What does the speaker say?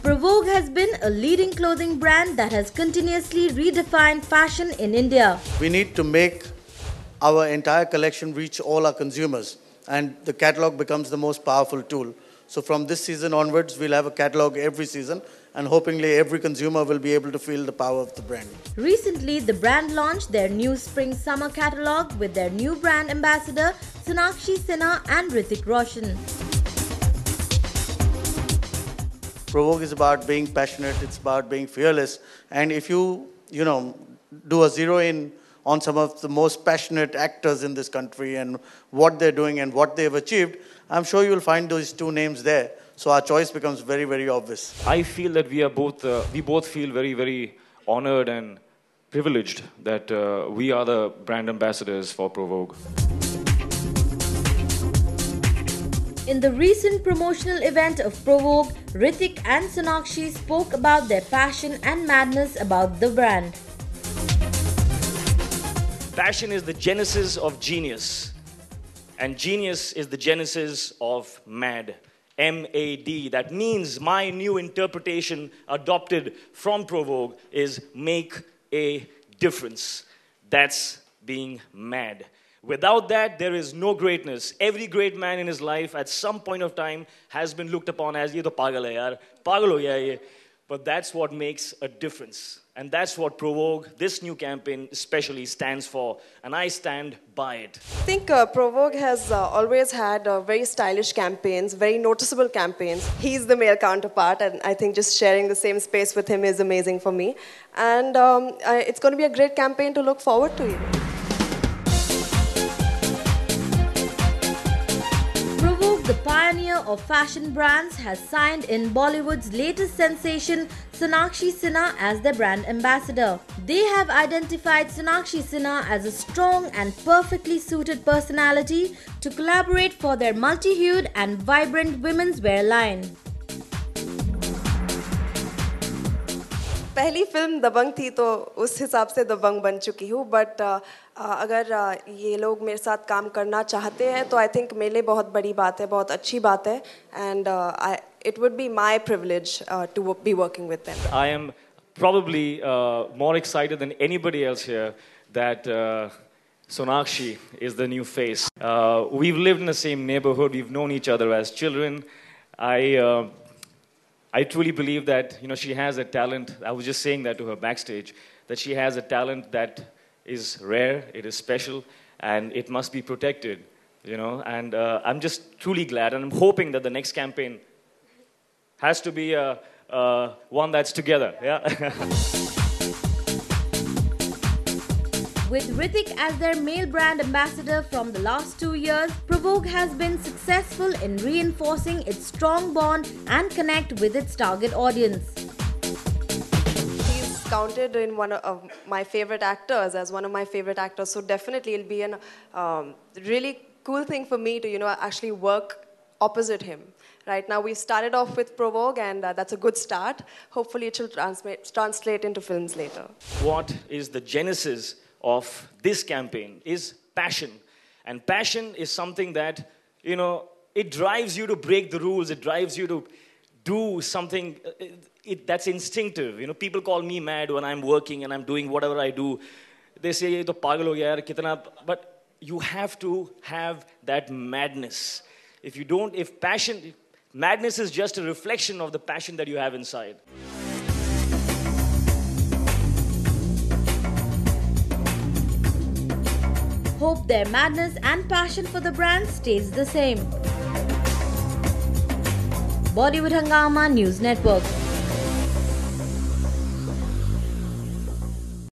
Provogue has been a leading clothing brand that has continuously redefined fashion in India. We need to make our entire collection reach all our consumers, and the catalog becomes the most powerful tool. So from this season onwards, we'll have a catalog every season, and hopefully every consumer will be able to feel the power of the brand. Recently, the brand launched their new spring-summer catalog with their new brand ambassador Sonakshi Sinha and Hrithik Roshan. Provogue is about being passionate, it's about being fearless, and if you do a zero in on some of the most passionate actors in this country and what they're doing and what they've achieved, I'm sure you'll find those two names there. So our choice becomes very, very obvious. I feel that we both feel very, very honored and privileged that we are the brand ambassadors for Provogue. In the recent promotional event of Provogue, Hrithik and Sonakshi spoke about their passion and madness about the brand. Passion is the genesis of genius, and genius is the genesis of mad. M-A-D. That means my new interpretation adopted from Provogue is make a difference. That's being mad. Without that, there is no greatness. Every great man in his life at some point of time has been looked upon as, ye to pagal hai yaar, pagal ho gaya ye. But that's what makes a difference. And that's what Provogue, this new campaign especially, stands for. And I stand by it. I think Provogue has always had very stylish campaigns, very noticeable campaigns. He's the male counterpart, and I think just sharing the same space with him is amazing for me. And it's going to be a great campaign to look forward to. The pioneer of fashion brands has signed in Bollywood's latest sensation Sonakshi Sinha as their brand ambassador. They have identified Sonakshi Sinha as a strong and perfectly suited personality to collaborate for their multi-hued and vibrant women's wear line. पहली film दबंग थी तो उस हिसाब से दबंग बन चुकी हूँ, but अगर ये लोग मेरे साथ काम करना चाहते हैं तो आई थिंक मेरे लिए बहुत बड़ी बात है, बहुत अच्छी बात है, and it would be my privilege to be working with them. I am probably more excited than anybody else here that Sonakshi is the new face. We've lived in the same neighborhood, we've known each other as children. I truly believe that she has a talent. I was just saying that to her backstage, that she has a talent that is rare, it is special, and it must be protected. And I'm just truly glad, and I'm hoping that the next campaign has to be one that's together. Yeah. With Hrithik as their male brand ambassador from the last 2 years, Provogue has been successful in reinforcing its strong bond and connect with its target audience. He's counted in one of my favorite actors, as one of my favorite actors, so definitely it'll be a really cool thing for me to actually work opposite him. Right now we started off with Provogue, and that's a good start. Hopefully it will translate into films later. What is the genesis of this campaign is passion. And passion is something that, it drives you to break the rules. It drives you to do something that's instinctive. People call me mad when I'm working and I'm doing whatever I do. They say, ye to pagal ho gaya yaar, kitna, but you have to have that madness. If you don't, madness is just a reflection of the passion that you have inside. Hope their madness and passion for the brand stays the same. Bollywood Hungama News Network.